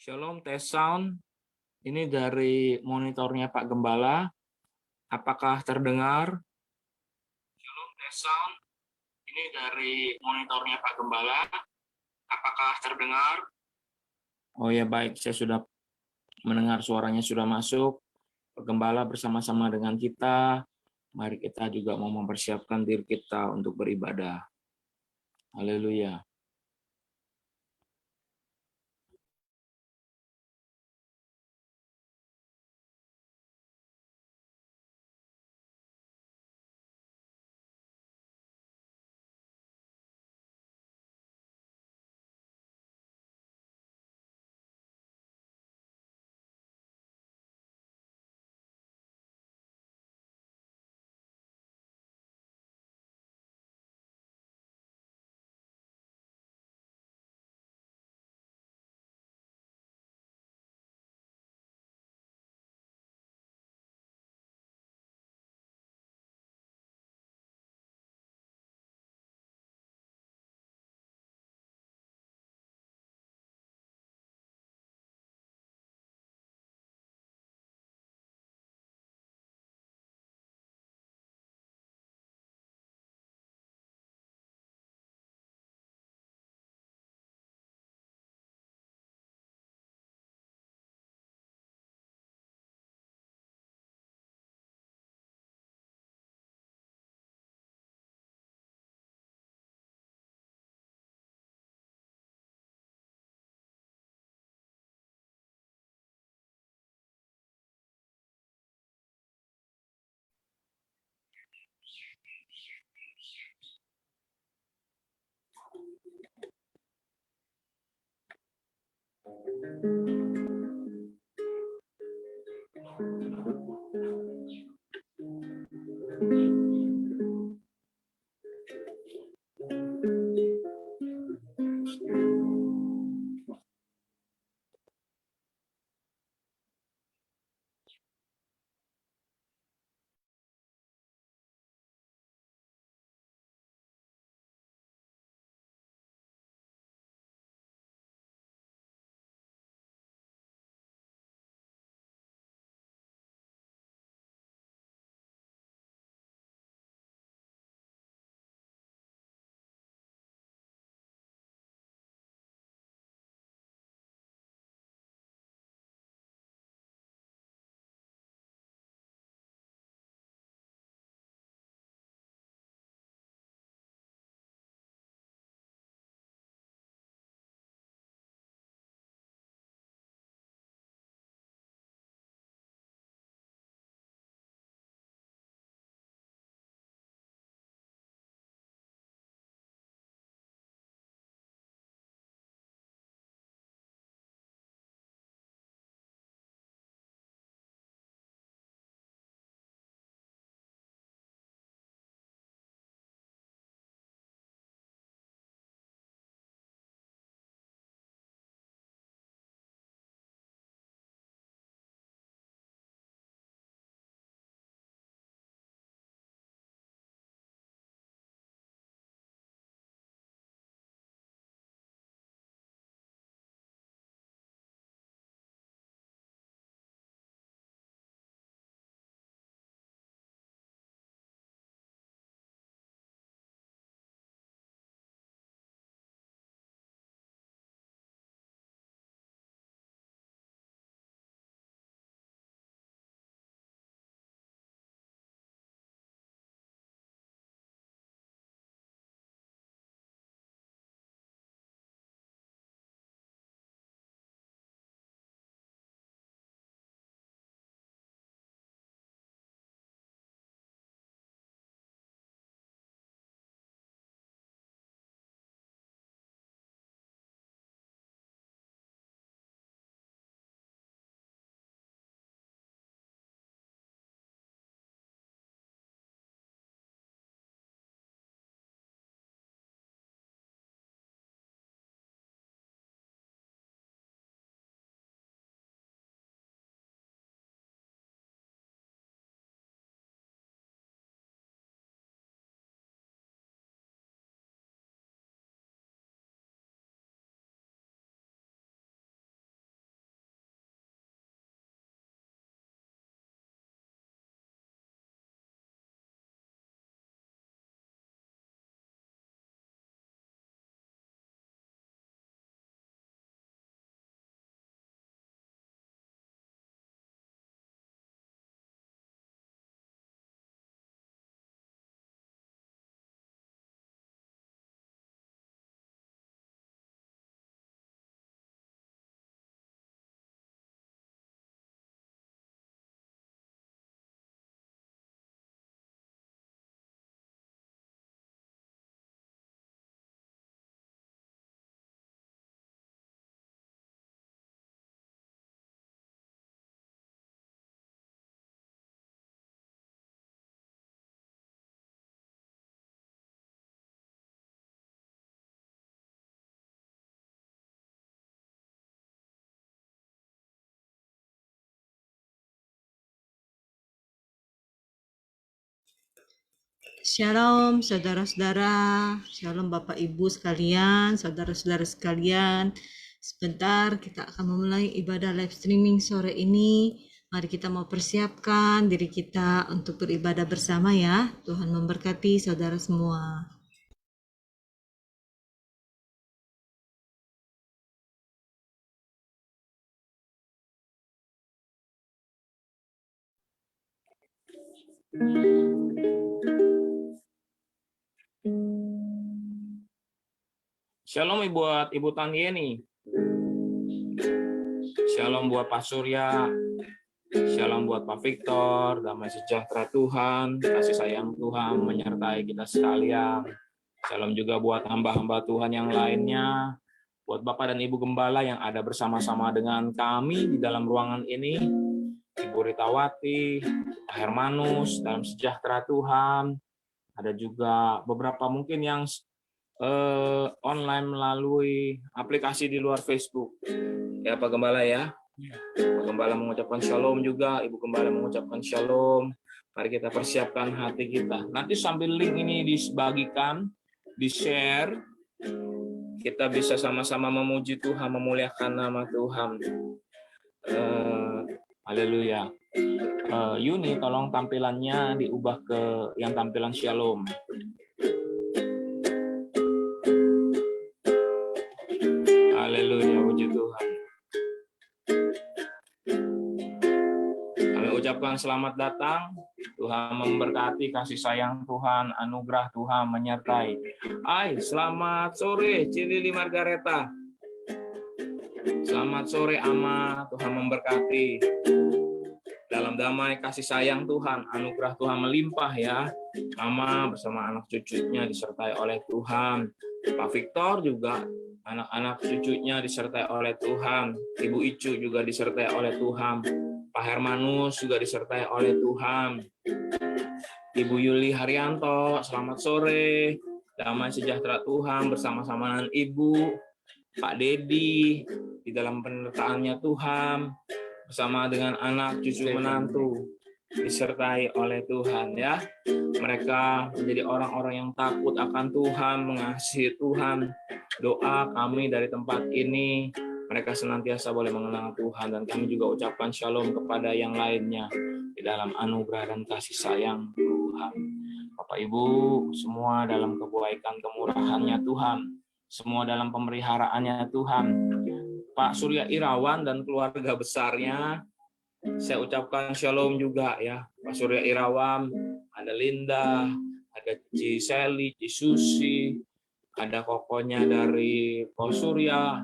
Shalom, tes sound. Ini dari monitornya Pak Gembala. Apakah terdengar? Shalom, tes sound. Ini dari monitornya Pak Gembala. Apakah terdengar? Oh ya, baik. Saya sudah mendengar suaranya sudah masuk. Pak Gembala bersama-sama dengan kita. Mari kita juga mau mempersiapkan diri kita untuk beribadah. Haleluya. Shalom saudara-saudara, shalom Bapak Ibu sekalian, saudara-saudara sekalian. Sebentar kita akan memulai ibadah live streaming sore ini. Mari kita mau persiapkan diri kita untuk beribadah bersama ya. Tuhan memberkati saudara semua. Shalom buat Ibu Tanieni. Shalom buat Pak Surya. Shalom buat Pak Victor. Damai sejahtera Tuhan, kasih sayang Tuhan menyertai kita sekalian. Shalom juga buat hamba-hamba Tuhan yang lainnya. Buat Bapak dan Ibu Gembala yang ada bersama-sama dengan kami di dalam ruangan ini. Ibu Ritawati, Pak Hermanus, dalam sejahtera Tuhan. Ada juga beberapa mungkin yang online melalui aplikasi di luar Facebook. Ya Pak Gembala ya. Pak Gembala mengucapkan shalom juga, Ibu Gembala mengucapkan shalom. Mari kita persiapkan hati kita. Nanti sambil link ini dibagikan, di-share, kita bisa sama-sama memuji Tuhan, memuliakan nama Tuhan. Haleluya. Yuni, tolong tampilannya diubah ke yang tampilan shalom. Haleluya, puji Tuhan. Kami ucapkan selamat datang. Tuhan memberkati, kasih sayang Tuhan, anugerah Tuhan menyertai. Selamat sore Cilili Margareta. Selamat sore Ama, Tuhan memberkati. Dalam damai kasih sayang Tuhan, anugerah Tuhan melimpah ya. Ama bersama anak cucunya disertai oleh Tuhan. Pak Victor juga anak-anak cucunya disertai oleh Tuhan. Ibu Icu juga disertai oleh Tuhan. Pak Hermanus juga disertai oleh Tuhan. Ibu Yuli Haryanto, selamat sore. Damai sejahtera Tuhan bersama-sama dengan Ibu. Pak Dedi di dalam penyertaannya Tuhan bersama dengan anak cucu menantu disertai oleh Tuhan ya. Mereka menjadi orang-orang yang takut akan Tuhan, mengasihi Tuhan. Doa kami dari tempat ini, mereka senantiasa boleh mengenal Tuhan, dan kami juga ucapkan shalom kepada yang lainnya di dalam anugerah dan kasih sayang Tuhan. Bapak Ibu, semua dalam kebaikan kemurahannya Tuhan, semua dalam pemeliharaannya Tuhan. Pak Surya Irawan dan keluarga besarnya, saya ucapkan shalom juga ya. Pak Surya Irawan, ada Linda, ada Ci Seli, Ci Susi, ada kokonya dari Pak Surya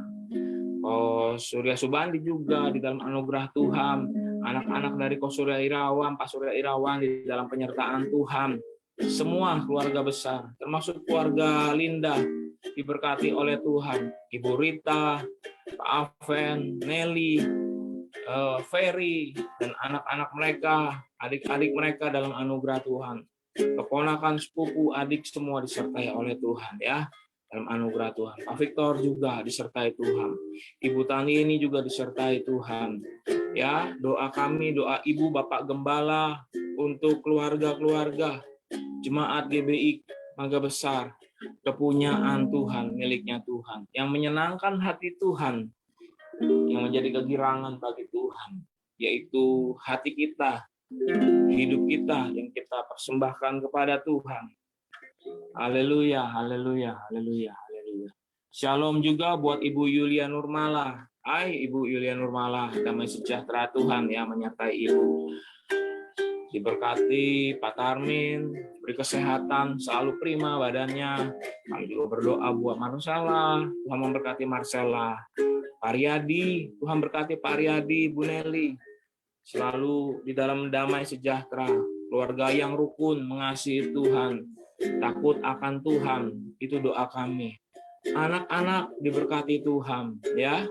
Subandi juga di dalam anugerah Tuhan. Anak-anak dari Pak Surya Irawan, Pak Surya Irawan di dalam penyertaan Tuhan. Semua keluarga besar, termasuk keluarga Linda, diberkati oleh Tuhan. Ibu Rita, Pak Aven, Nelly, Ferry, dan anak-anak mereka, adik-adik mereka dalam anugerah Tuhan. Keponakan, sepupu, adik semua disertai oleh Tuhan ya, dalam anugerah Tuhan. Pak Victor juga disertai Tuhan. Ibu Tani ini juga disertai Tuhan. Ya, doa kami, doa Ibu Bapak Gembala untuk keluarga-keluarga Jemaat GBI Mangga Besar, kepunyaan Tuhan, miliknya Tuhan, yang menyenangkan hati Tuhan, yang menjadi kegirangan bagi Tuhan, yaitu hati kita, hidup kita yang kita persembahkan kepada Tuhan. Haleluya, haleluya, haleluya, haleluya. Shalom juga buat Ibu Yulia Nurmala. Ibu Yulia Nurmala, damai sejahtera Tuhan ya menyertai Ibu. Diberkati Pak Tarmin, beri kesehatan, selalu prima badannya. Kami juga berdoa buat Marcella, Tuhan memberkati Marcella. Pak Riyadi, Tuhan berkati Pak Riyadi, Bu Nelly. Selalu di dalam damai sejahtera, keluarga yang rukun, mengasihi Tuhan, takut akan Tuhan, itu doa kami. Anak-anak diberkati Tuhan, ya.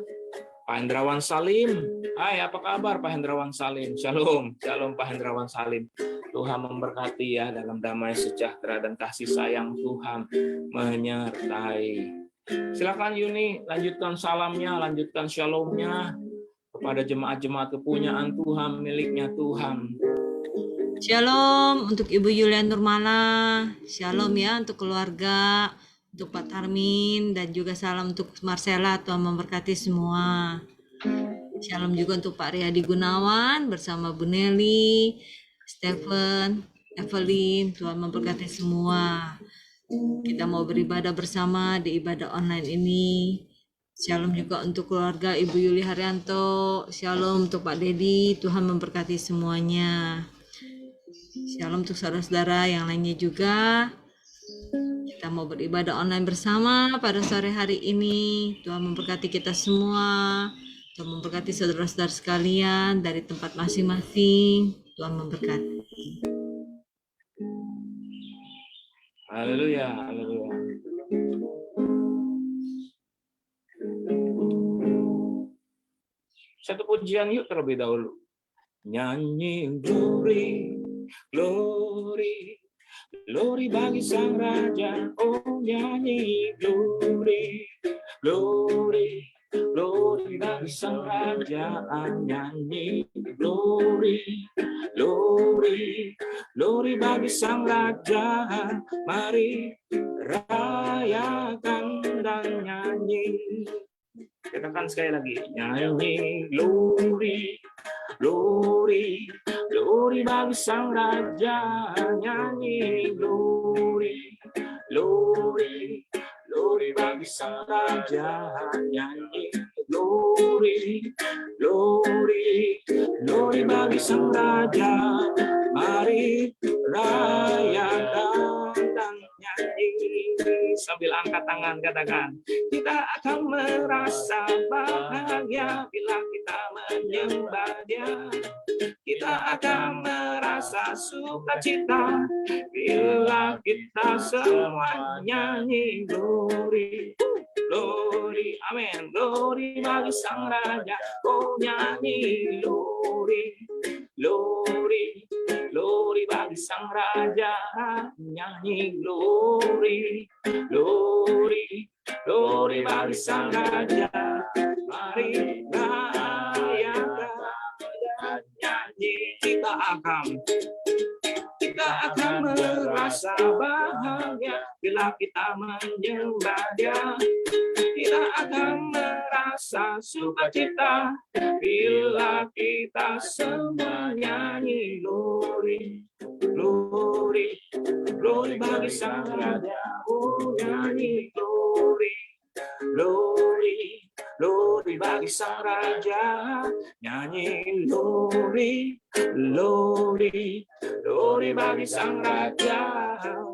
Pak Hendrawan Salim, apa kabar Pak Hendrawan Salim? Shalom, shalom Pak Hendrawan Salim. Tuhan memberkati ya dalam damai sejahtera dan kasih sayang Tuhan menyertai. Silakan Yuni, lanjutkan salamnya, lanjutkan shalomnya kepada jemaat-jemaat kepunyaan Tuhan, miliknya Tuhan. Shalom untuk Ibu Yulian Nurmala. Shalom ya untuk keluarga, untuk Pak Tarmin, dan juga salam untuk Marcella. Tuhan memberkati semua. Shalom juga untuk Pak Riyadi Gunawan bersama Bu Nelly, Stephen, Evelyn. Tuhan memberkati semua. Kita mau beribadah bersama di ibadah online ini. Shalom juga untuk keluarga Ibu Yuli Haryanto. Shalom untuk Pak Dedi. Tuhan memberkati semuanya. Shalom untuk saudara-saudara yang lainnya juga. Kita mau beribadah online bersama pada sore hari ini. Tuhan memberkati kita semua. Tuhan memberkati saudara-saudara sekalian dari tempat masing-masing. Tuhan memberkati. Haleluya, haleluya. Satu pujian yuk terlebih dahulu. Nyanyi glory, glory, glory bagi Sang Raja. Oh nyanyi glory, glory, glory bagi Sang Raja. Nyanyi glory, glory, glory bagi Sang Raja. Mari rayakan dan nyanyi. Katakan sekali lagi, nyanyi glory, glory, glory bagi Sang Raja. Nyanyi glory, glory, glory bagi Sang Raja. Nyanyi glory, glory, glory bagi Sang Raja. Mari rayakan dan nyanyi. Sambil angkat tangan katakan, kita akan merasa bahagia bila kita menyembah Dia. Kita akan merasa sukacita bila kita semua nyanyi glory, glory, amin. Glory bagi Sang Raja. Oh nyanyi glory, glory, glory bagi Sang Raja. Nyanyi glory, glory, glory bagi Sang Raja. Mari rayakan dan nyanyi. Kita akan merasa bahagia bila kita menyembah Dia. Kita akan merasa sukacita bila kita semua nyanyi glory, glory, glory bagi Sang Raja. Oh nyanyi glory, glory, glory bagi Sang Raja. Nyanyi glory, glory, glory bagi Sang Raja.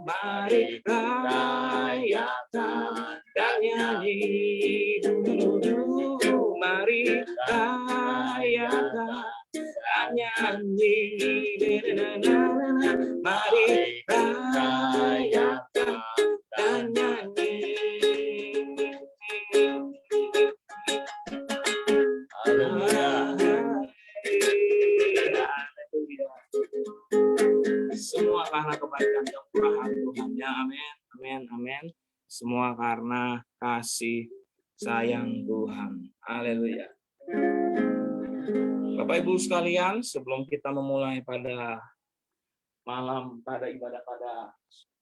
Mari rayakan dan nyanyi. Mari rayakan dan nyanyi. Mari rayakan dan nyanyi. Semua karena kebaikan dan kemurahan Tuhan. Ya, amin, amin, amin. Semua karena kasih sayang Tuhan. Haleluya. Bapak Ibu sekalian, sebelum kita memulai pada ibadah pada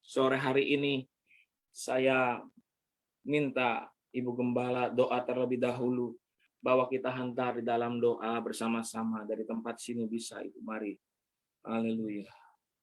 sore hari ini, saya minta Ibu Gembala doa terlebih dahulu, bahwa kita hantar di dalam doa bersama-sama dari tempat sini bisa, Ibu. Mari. Haleluya.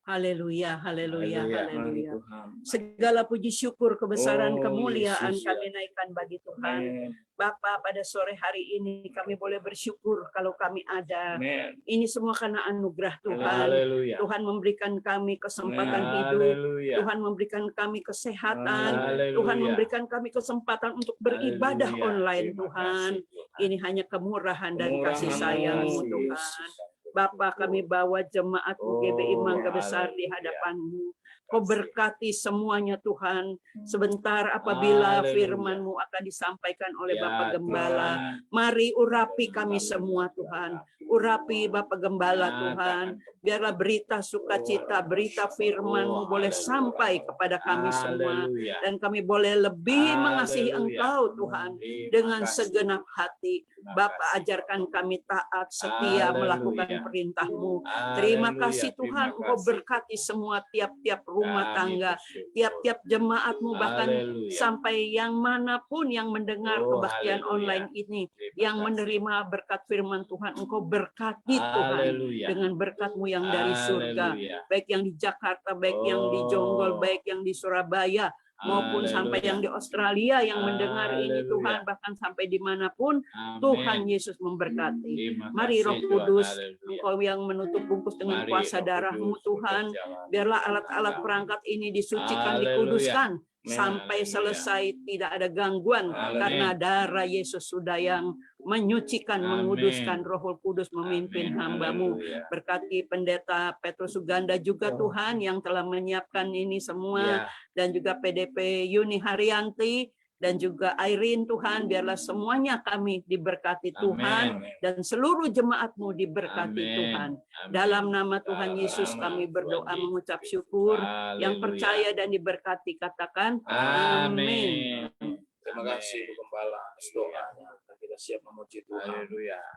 Haleluya, haleluya, haleluya. Tuhan. Segala puji syukur, kebesaran, kemuliaan Yesus, kami naikkan bagi Tuhan. Amen. Bapa, pada sore hari ini kami boleh bersyukur kalau kami ada. Amen. Ini semua karena anugerah Tuhan. Haleluya. Tuhan memberikan kami kesempatan Amen. hidup. Haleluya. Tuhan memberikan kami kesehatan. Haleluya. Tuhan memberikan kami kesempatan untuk beribadah Haleluya. online Terima Tuhan. kasih, Tuhan. Ini hanya kemurahan dan kasih Kemurahan-Mu, sayang-Mu Yesus. Tuhan. Bapa, kami bawa jemaat UGBI Mangga Besar di hadapan-Mu. Kau berkati semuanya Tuhan. Sebentar apabila Haleluya. firman-Mu akan disampaikan oleh Ya, Bapak Gembala. Tuhan. Mari urapi kami semua Tuhan. Urapi Bapak Gembala Tuhan. Biarlah berita sukacita, berita firman-Mu boleh sampai kepada kami semua. Haleluya. Dan kami boleh lebih mengasihi Haleluya. Engkau Tuhan. Terima Dengan kasih. segenap hati. Bapa, ajarkan kami taat, setia, Haleluya. melakukan perintah-Mu. Terima kasih Tuhan, Engkau berkati semua tiap-tiap rumah tangga, tiap-tiap jemaat-Mu, bahkan sampai yang manapun yang mendengar kebaktian online ini, yang menerima berkat firman Tuhan, Engkau berkati Tuhan dengan berkat-Mu yang dari surga, baik yang di Jakarta, baik yang di Jonggol, baik yang di Surabaya, maupun sampai yang di Australia yang mendengar ini Tuhan, bahkan sampai dimanapun. Tuhan Yesus memberkati. Mari Roh Kudus, Engkau yang menutup bungkus dengan kuasa darah-Mu Tuhan, biarlah alat-alat perangkat ini disucikan, dikuduskan sampai selesai, tidak ada gangguan, karena darah Yesus sudah yang menyucikan, menguduskan. Roh Kudus memimpin hamba-Mu. Berkati Pendeta Petrus Suganda juga Tuhan, yang telah menyiapkan ini semua, dan juga PDP Yuni Haryanti, dan juga Irene Tuhan, biarlah semuanya kami diberkati Tuhan, dan seluruh jemaat-Mu diberkati Tuhan. Dalam nama Tuhan Yesus kami berdoa mengucap syukur. Yang percaya dan diberkati katakan amin. Terima kasih Bu Gembala atas doanya. Kita siap memuji Tuhan.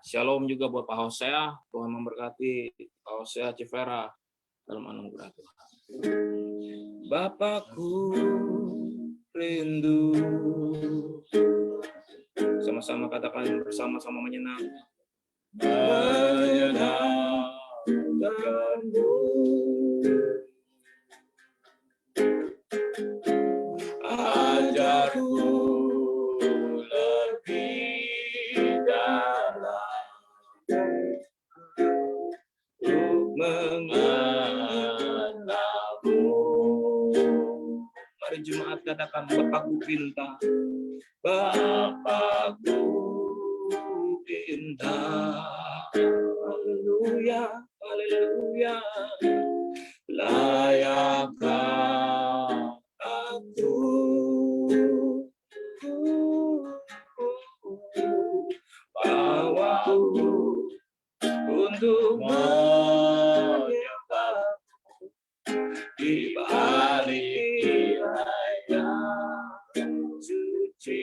Shalom juga buat Pak Hosea. Tuhan memberkati Pak Hosea Civera dalam anugerah Tuhan. Bapakku rindu. Sama-sama katakan, bersama-sama menyenangkan. Menyenangkanmu. Ajarku lebih dalam untuk mengenalmu. Mari jemaat katakan, Bapakku pinta, Bapakku pinta. Haleluya, haleluya. Layakkah aku bawaku untuk menyembahmu di balik wilayah suci,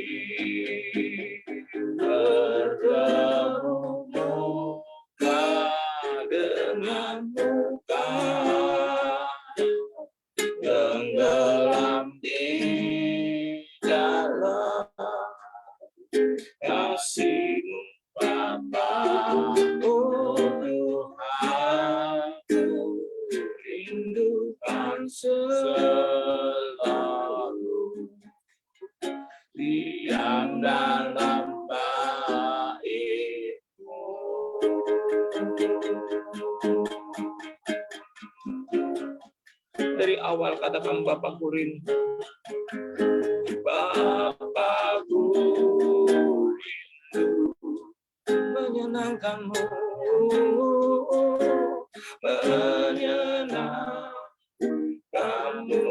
bertemu muka dengan muka, tenggelam di dalam kasih-Mu Bapa. Oh Tuhan, ku rindukan selalu diam dalam bait-Mu. Dari awal katakan, Bapakku rindu, Bapakku rindu menyenangkan-Mu, menyenangkan-Mu.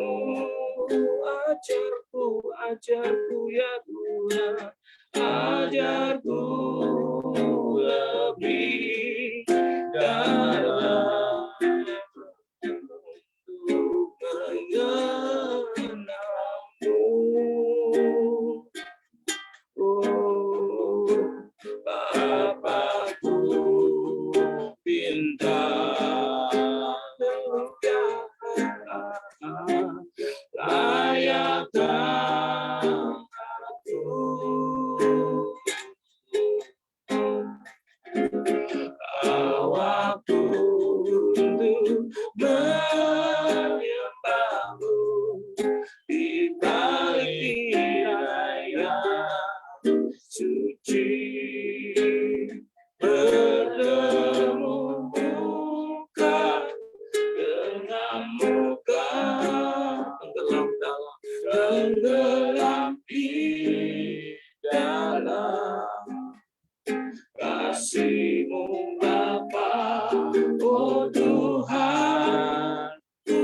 Ajarku, ajarku ya Tuhan, ajarku lebih dalam untuk mengenalmu. Oh, Bapakku pinta, layakkah aku bawaku untuk menyembahmu di balik wilayah suci, bertemu muka dengan muka, tenggelam di dalam kasih-Mu Bapa. Oh Tuhan, ku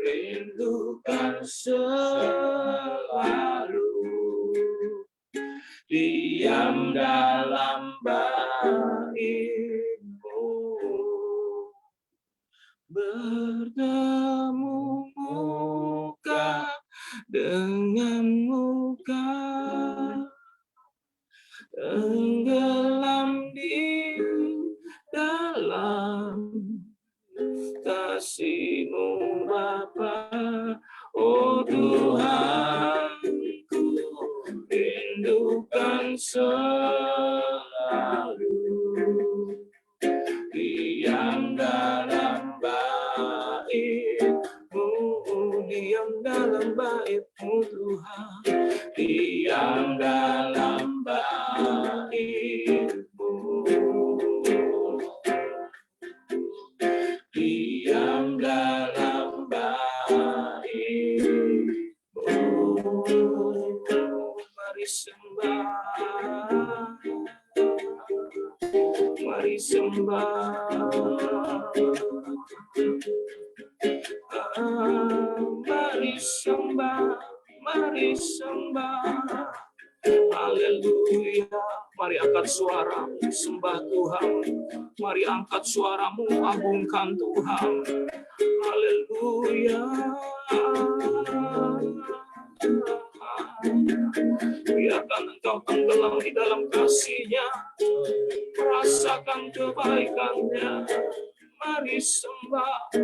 rindukan selalu diam dalam bait-Mu, bertemu muka dengan muka, tenggelam di dalam kasih-Mu Bapa. Oh Tuhan, ku rindukan selalu diam dalam bait-Mu, diam dalam bait-Mu Tuhan, diam dalam bait-Mu, diam dalam bait-Mu. Mari sembah, mari sembah, mari sembah, mari sembah. Haleluya. Mari angkat suara, sembah Tuhan. Mari angkat suaramu, agungkan Tuhan. Haleluya. Biarkan engkau tenggelam di dalam kasih-Nya, merasakan kebaikan-Nya. Mari sembah,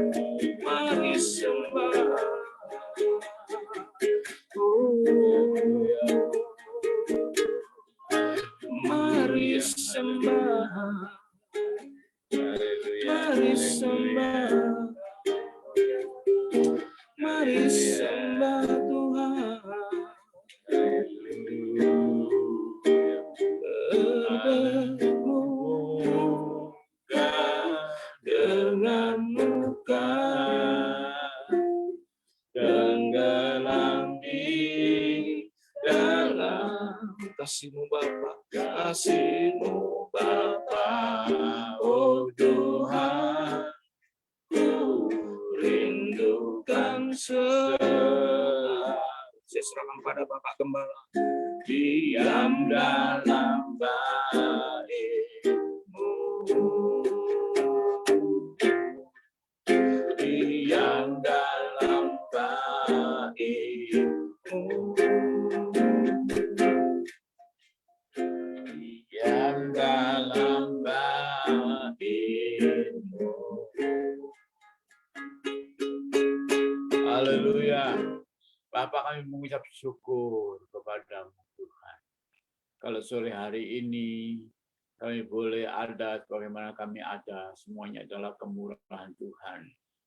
mari sembah. Mari sembah, mari sembah, mari sembah Tuhan. Bermuka dengan muka, tenggelam di dalam kasih-Mu Bapa, kasih-Mu Bapa. Oh Tuhan, ku rindukan selalu. Saya serahkan pada Bapak Gembala. Diam dalam bait-Mu, diam dalam bait-Mu, diam dalam bait-Mu. Haleluya. Bapak, kami mengucap syukur kepada-Mu Tuhan. Kalau sore hari ini kami boleh ada bagaimana kami ada, semuanya adalah kemurahan Tuhan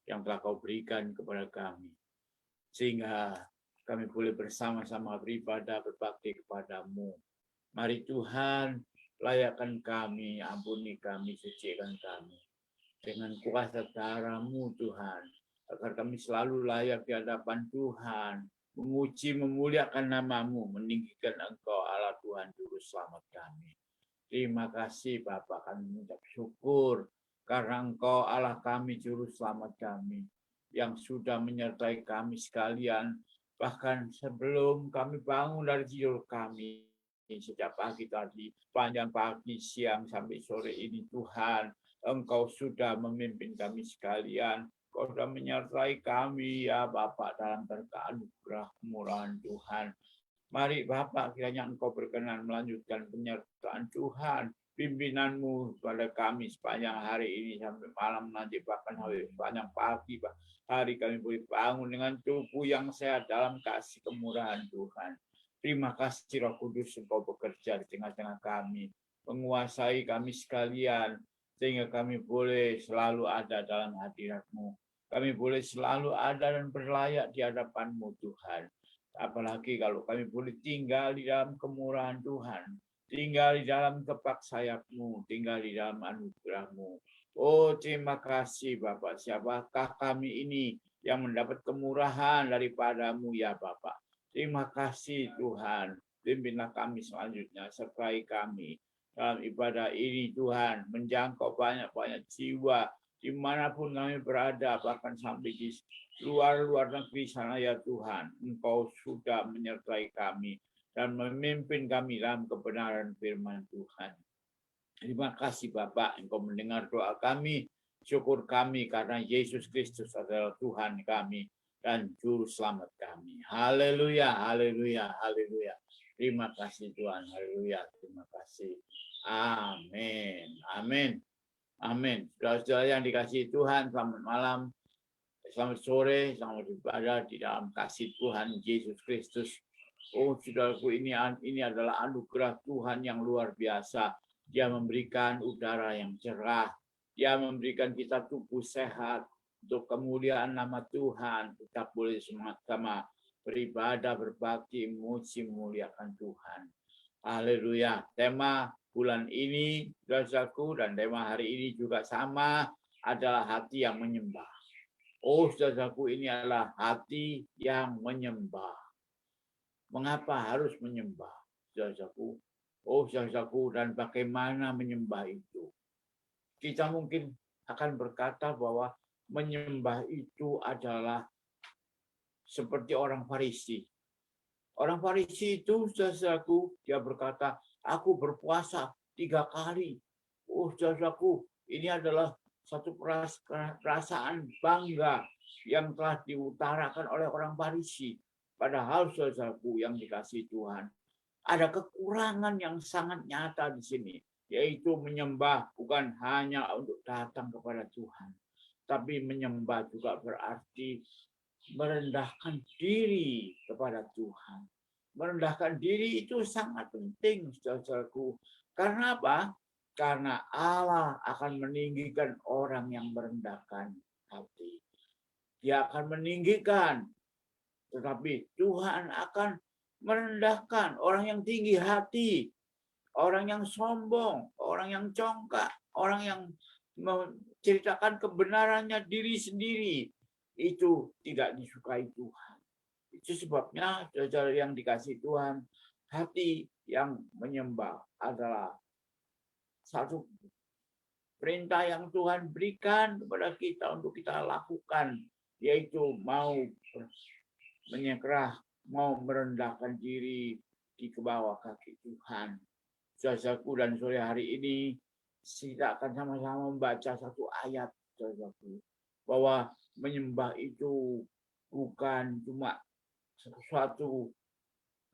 yang telah Kau berikan kepada kami. Sehingga kami boleh bersama-sama beribadah, berbakti kepada-Mu. Mari Tuhan, layakkan kami, ampuni kami, sucikan kami. Dengan kuasa darah-Mu Tuhan, agar kami selalu layak di hadapan Tuhan, memuji, memuliakan nama-Mu, meninggikan Engkau Allah Tuhan Juru Selamat kami. Terima kasih Bapa, kami mengucap syukur karena Engkau Allah kami, Juru Selamat kami, yang sudah menyertai kami sekalian, bahkan sebelum kami bangun dari tidur kami, sejak pagi tadi, panjang pagi, siang, sampai sore ini Tuhan, Engkau sudah memimpin kami sekalian. Kau sudah menyertai kami ya Bapak dalam berkat anugerah kemurahan Tuhan. Mari Bapak, kiranya Engkau berkenan melanjutkan penyertaan Tuhan, pimpinan-Mu pada kami sepanjang hari ini sampai malam nanti, bahkan sampai sepanjang pagi. Hari kami boleh bangun dengan tubuh yang sehat dalam kasih kemurahan Tuhan. Terima kasih Roh Kudus, Engkau bekerja di tengah-tengah kami, menguasai kami sekalian, sehingga kami boleh selalu ada dalam hadirat-Mu. Kami boleh selalu ada dan berlayak di hadapan-Mu Tuhan. Apalagi kalau kami boleh tinggal di dalam kemurahan Tuhan, tinggal di dalam kepak sayap-Mu, tinggal di dalam anugerah-Mu. Oh, terima kasih Bapak. Siapakah kami ini yang mendapat kemurahan daripada-Mu ya Bapak. Terima kasih Tuhan. Pimpinlah kami selanjutnya, sertai kami dalam ibadah ini Tuhan, menjangkau banyak-banyak jiwa dimanapun kami berada, bahkan sampai di luar negeri sana ya Tuhan. Engkau sudah menyertai kami dan memimpin kami dalam kebenaran firman Tuhan. Terima kasih Bapak, Engkau mendengar doa kami, syukur kami karena Yesus Kristus adalah Tuhan kami dan Juru Selamat kami. Haleluya, haleluya, haleluya. Terima kasih Tuhan, haleluya, terima kasih. Amin, amin. Amin. Saudara-saudara yang dikasihi Tuhan, selamat malam. Selamat sore, selamat beribadah di dalam kasih Tuhan Yesus Kristus. Oh, saudaraku, ini adalah anugerah Tuhan yang luar biasa. Dia memberikan udara yang cerah. Dia memberikan kita tubuh sehat. Untuk kemuliaan nama Tuhan, kita boleh sama-sama beribadah, berbakti, memuji, memuliakan Tuhan. Haleluya. Tema bulan ini, saudaraku, dan tema hari ini juga sama, adalah hati yang menyembah. Oh, saudaraku, ini adalah hati yang menyembah. Mengapa harus menyembah, saudaraku? Oh, saudaraku, dan bagaimana menyembah itu? Kita mungkin akan berkata bahwa menyembah itu adalah seperti orang Farisi. Orang Farisi itu, saudaraku, dia berkata, aku berpuasa 3 kali. Oh, saudaraku, ini adalah satu perasaan bangga yang telah diutarakan oleh orang Farisi. Padahal, saudaraku yang dikasihi Tuhan, ada kekurangan yang sangat nyata di sini, yaitu menyembah bukan hanya untuk datang kepada Tuhan, tapi menyembah juga berarti merendahkan diri kepada Tuhan. Merendahkan diri itu sangat penting, saudaraku. Karena apa? Karena Allah akan meninggikan orang yang merendahkan hati. Dia akan meninggikan, tetapi Tuhan akan merendahkan orang yang tinggi hati, orang yang sombong, orang yang congkak, orang yang menceritakan kebenarannya diri sendiri. Itu tidak disukai Tuhan. Itu sebabnya, saudara yang dikasihi Tuhan, hati yang menyembah adalah satu perintah yang Tuhan berikan kepada kita untuk kita lakukan, yaitu mau menyerah, mau merendahkan diri di bawah kaki Tuhan. Saudaraku, dan sore hari ini kita akan sama-sama membaca satu ayat, saudaraku, bahwa menyembah itu bukan cuma sesuatu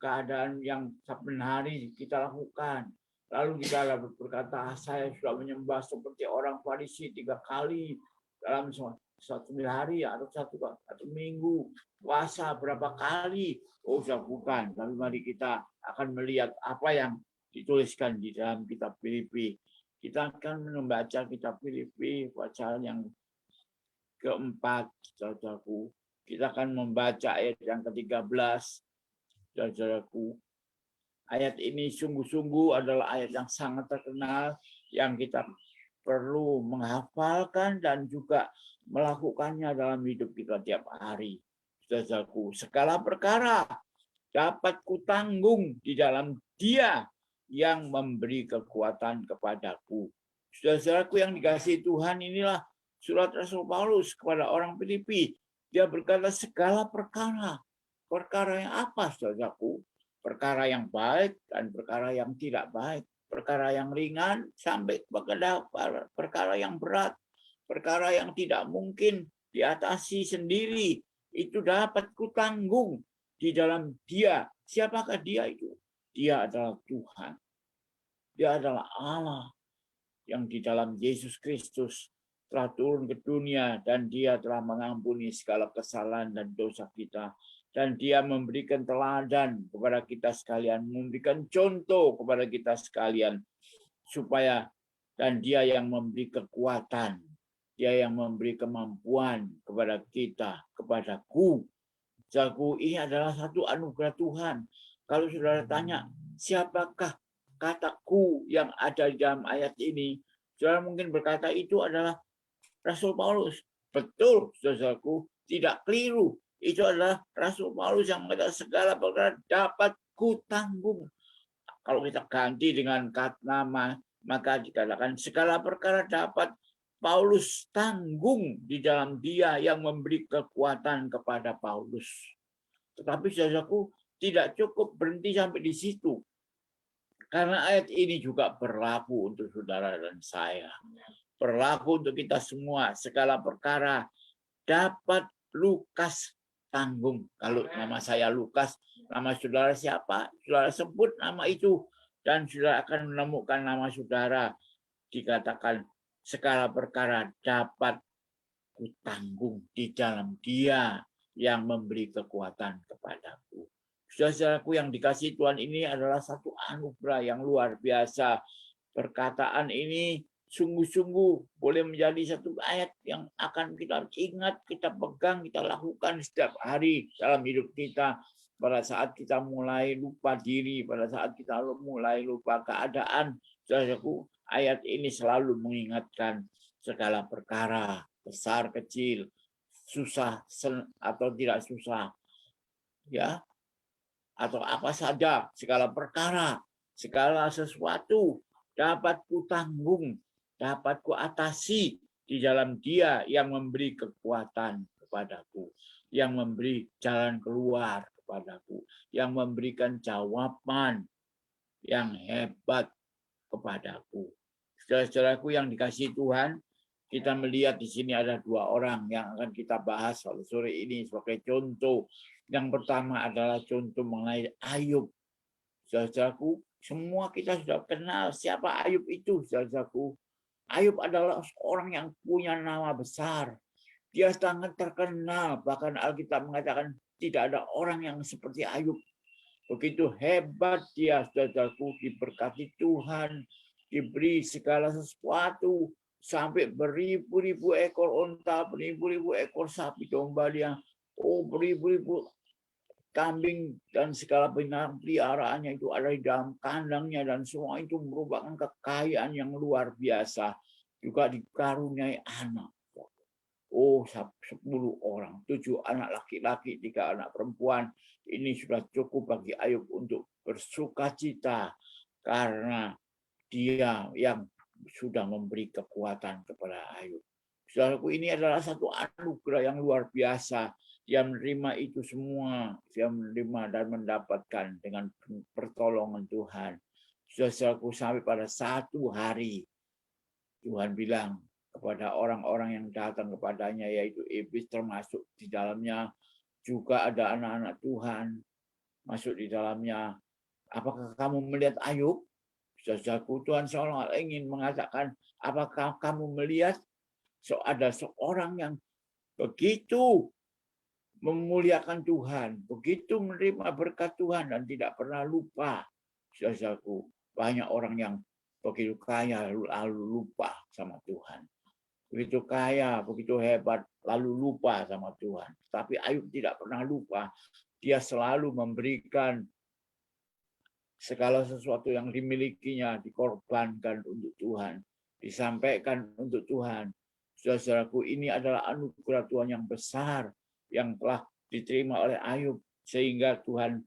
keadaan yang saben hari kita lakukan. Lalu kita berkata, saya sudah menyembah seperti orang Farisi 3 kali dalam satu hari atau satu minggu. Puasa berapa kali? Oh, bukan. Tapi mari kita akan melihat apa yang dituliskan di dalam kitab Filipi. Kita akan membaca kitab Filipi bacaan yang keempat, saudaraku. Kita akan membaca ayat yang ke-13, saudaraku. Ayat ini sungguh-sungguh adalah ayat yang sangat terkenal yang kita perlu menghafalkan dan juga melakukannya dalam hidup kita tiap hari. Saudaraku, segala perkara dapat kutanggung di dalam Dia yang memberi kekuatan kepadaku. Saudaraku yang dikasihi Tuhan, inilah surat Rasul Paulus kepada orang Filipi. Dia berkata segala perkara. Perkara yang apa, saudaraku? Perkara yang baik dan perkara yang tidak baik. Perkara yang ringan sampai kepada perkara yang berat. Perkara yang tidak mungkin diatasi sendiri. Itu dapat kutanggung di dalam Dia. Siapakah Dia itu? Dia adalah Tuhan. Dia adalah Allah yang di dalam Yesus Kristus telah turun ke dunia dan Dia telah mengampuni segala kesalahan dan dosa kita. Dan Dia memberikan teladan kepada kita sekalian, memberikan contoh kepada kita sekalian, supaya dan Dia yang memberi kekuatan, Dia yang memberi kemampuan kepada kita, kepadaku. Jago, ini adalah satu anugerah Tuhan. Kalau saudara tanya, siapakah kataku yang ada di dalam ayat ini? Saudara mungkin berkata itu adalah Rasul Paulus. Betul, saudaraku, tidak keliru. Itu adalah Rasul Paulus yang mengatakan segala perkara dapat kutanggung. Kalau kita ganti dengan kata nama, maka dikatakan segala perkara dapat Paulus tanggung di dalam Dia yang memberi kekuatan kepada Paulus. Tetapi saudaraku, tidak cukup berhenti sampai di situ. Karena ayat ini juga berlaku untuk saudara dan saya. Berlaku untuk kita semua. Segala perkara dapat Lukas tanggung. Kalau nama saya Lukas, nama saudara siapa? Saudara sebut nama itu. Dan saudara akan menemukan nama saudara. Dikatakan segala perkara dapat kutanggung di dalam Dia yang memberi kekuatan kepadaku. Saudaraku yang dikasihi Tuhan, ini adalah satu anugerah yang luar biasa. Perkataan ini sungguh-sungguh boleh menjadi satu ayat yang akan kita ingat, kita pegang, kita lakukan setiap hari dalam hidup kita. Pada saat kita mulai lupa diri, pada saat kita mulai lupa keadaan, saudaraku, ayat ini selalu mengingatkan segala perkara, besar kecil, susah atau tidak susah, ya, atau apa saja, segala perkara, segala sesuatu dapat kutanggung, dapat kuatasi di dalam Dia yang memberi kekuatan kepadaku, yang memberi jalan keluar kepadaku, yang memberikan jawaban yang hebat kepadaku. Saudara-saudaraku yang dikasihi Tuhan, kita melihat di sini ada dua orang yang akan kita bahas sore ini sebagai contoh. Yang pertama adalah contoh mengenai Ayub. Saudaraku, semua kita sudah kenal siapa Ayub itu, saudaraku. Ayub adalah orang yang punya nama besar. Dia sangat terkenal, bahkan Alkitab mengatakan tidak ada orang yang seperti Ayub. Begitu hebat dia, saudaraku, diberkati Tuhan, diberi segala sesuatu, sampai beribu-ribu ekor unta, beribu-ribu ekor sapi domba dia, beribu-ribu kambing dan segala binatang peliharaannya itu ada di dalam kandangnya, dan semua itu merupakan kekayaan yang luar biasa. Juga dikaruniai anak. 10 orang, 7 anak laki-laki, 3 anak perempuan. Ini sudah cukup bagi Ayub untuk bersukacita karena Dia yang sudah memberi kekuatan kepada Ayub. Saudaraku, ini adalah satu anugerah yang luar biasa. Dia menerima itu semua, dia menerima dan mendapatkan dengan pertolongan Tuhan. Saudaraku, sampai pada satu hari Tuhan bilang kepada orang-orang yang datang kepadanya, yaitu iblis, termasuk di dalamnya juga ada anak-anak Tuhan masuk di dalamnya. Apakah kamu melihat Ayub? Saudaraku, Tuhan seolah ingin mengatakan, apakah kamu melihat ada seorang yang begitu memuliakan Tuhan, begitu menerima berkat Tuhan dan tidak pernah lupa. Saudaraku, banyak orang yang begitu kaya lalu lupa sama Tuhan. Begitu kaya, begitu hebat, lalu lupa sama Tuhan. Tapi Ayub tidak pernah lupa. Dia selalu memberikan segala sesuatu yang dimilikinya, dikorbankan untuk Tuhan, disampaikan untuk Tuhan. Saudaraku, ini adalah anugerah Tuhan yang besar yang telah diterima oleh Ayub, sehingga Tuhan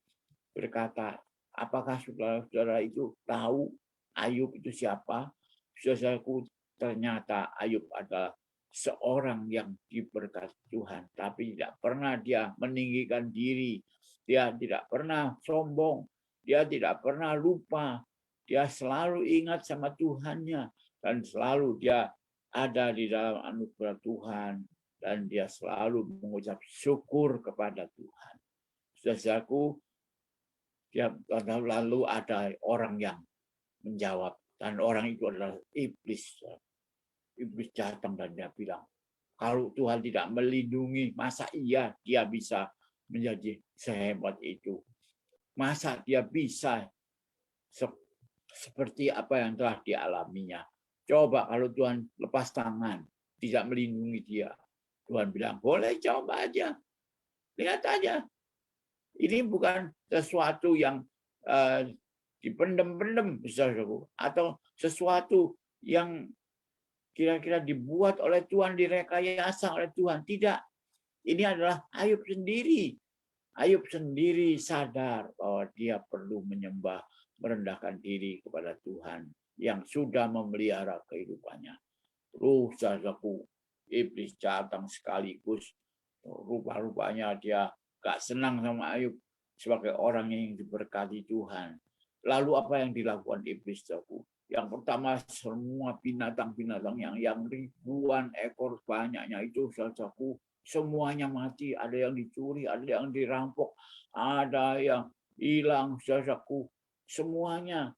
berkata, apakah saudara-saudara itu tahu Ayub itu siapa? Saudaraku, ternyata Ayub adalah seorang yang diberkati Tuhan, tapi tidak pernah dia meninggikan diri, dia tidak pernah sombong, dia tidak pernah lupa, dia selalu ingat sama Tuhannya, dan selalu dia ada di dalam anugerah Tuhan, dan dia selalu mengucap syukur kepada Tuhan. Saudaraku, dia lalu ada orang yang menjawab, dan orang itu adalah iblis. Iblis datang dan dia bilang, kalau Tuhan tidak melindungi, masa iya dia bisa menjadi sehebat itu? Masa dia bisa seperti apa yang telah dialaminya? Coba kalau Tuhan lepas tangan, tidak melindungi dia. Tuhan bilang, boleh coba aja. Lihat aja. Ini bukan sesuatu yang dipendem-pendem, saudaraku, atau sesuatu yang kira-kira dibuat oleh Tuhan, direkayasa oleh Tuhan. Tidak. Ini adalah Ayub sendiri. Ayub sendiri sadar bahwa dia perlu menyembah, merendahkan diri kepada Tuhan yang sudah memelihara kehidupannya. Saudaraku, iblis datang sekaligus. Rupa-rupanya dia gak senang sama Ayub sebagai orang yang diberkati Tuhan. Lalu apa yang dilakukan iblis, saudaraku? Yang pertama, semua binatang-binatang yang ribuan ekor banyaknya itu, saudaraku, semuanya mati. Ada yang dicuri, ada yang dirampok, ada yang hilang, saudaraku. Semuanya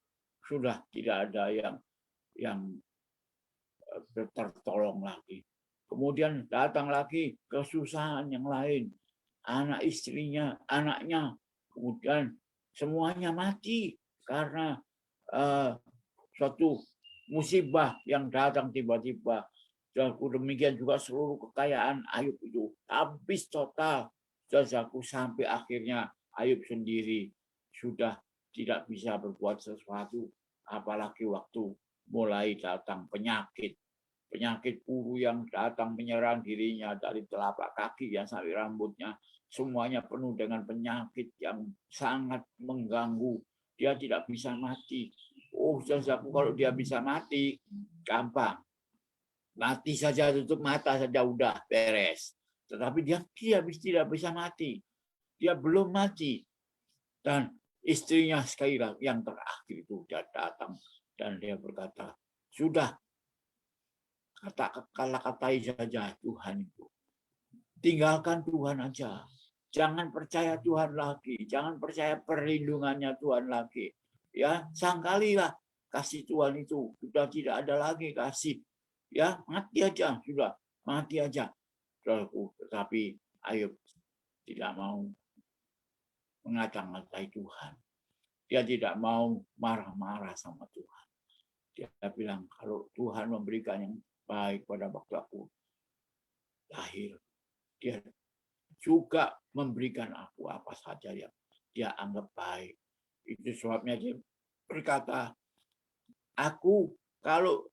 sudah tidak ada yang tertolong lagi. Kemudian datang lagi kesusahan yang lain. Anak istrinya, anaknya, kemudian semuanya mati karena suatu musibah yang datang tiba-tiba. Demikian juga seluruh kekayaan Ayub itu habis total. Saudaraku, sampai akhirnya Ayub sendiri sudah tidak bisa berbuat sesuatu, apalagi waktu mulai datang penyakit buru yang datang menyerang dirinya dari telapak kaki yang sampai rambutnya, semuanya penuh dengan penyakit yang sangat mengganggu. Dia tidak bisa mati. Oh, saudaraku, kalau dia bisa mati, gampang. Mati saja, tutup mata saja, udah beres. Tetapi dia tidak bisa mati. Dia belum mati. Dan istrinya sekali lagi yang terakhir itu dia datang dan dia berkata, sudah, kata-katai saja Tuhan itu. Tinggalkan Tuhan aja. Jangan percaya Tuhan lagi. Jangan percaya perlindungannya Tuhan lagi. Ya, sangkalilah kasih Tuhan itu sudah tidak ada lagi kasih. Ya, mati aja, sudah mati aja. Tetapi Ayub tidak mau mengata-ngatai Tuhan. Dia tidak mau marah-marah sama Tuhan. Dia bilang, kalau Tuhan memberikan yang baik pada waktu aku lahir, dia juga memberikan aku apa saja yang dia anggap baik. Itu sebabnya dia berkata, aku kalau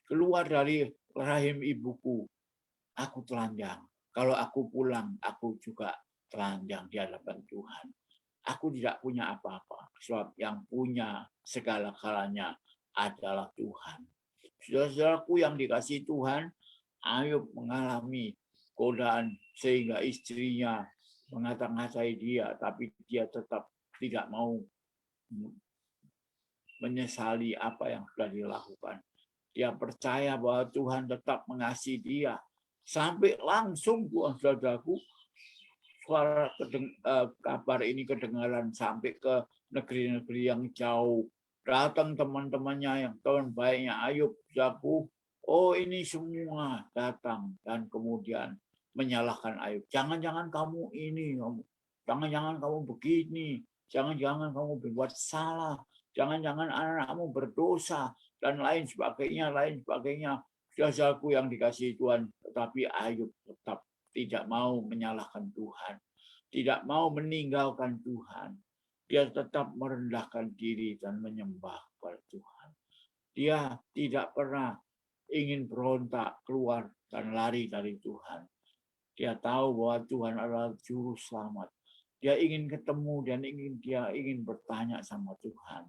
keluar dari rahim ibuku, aku telanjang. Kalau aku pulang, aku juga telanjang di hadapan Tuhan. Aku tidak punya apa-apa, sebab yang punya segala-galanya adalah Tuhan. Saudara-saudaraku yang dikasihi Tuhan, Ayub mengalami godaan sehingga istrinya mengata-ngatai dia, tapi dia tetap tidak mau menyesali apa yang sudah dilakukan. Dia percaya bahwa Tuhan tetap mengasihi dia. Sampai langsung, saudaraku, suara kabar ini kedengaran sampai ke negeri-negeri yang jauh. Datang teman-temannya yang teman baiknya Ayub, saudaraku, oh ini semua datang dan kemudian menyalahkan Ayub. Jangan-jangan kamu ini, jangan-jangan kamu begini, jangan-jangan kamu berbuat salah, jangan-jangan anak-anakmu berdosa, dan lain sebagainya, lain sebagainya. Saudaraku yang dikasihi Tuhan, tetapi Ayub tetap tidak mau menyalahkan Tuhan, tidak mau meninggalkan Tuhan. Dia tetap merendahkan diri dan menyembah kepada Tuhan. Dia tidak pernah ingin berontak, keluar dan lari dari Tuhan. Dia tahu bahwa Tuhan adalah juru selamat. Dia ingin ketemu dan dia ingin bertanya sama Tuhan.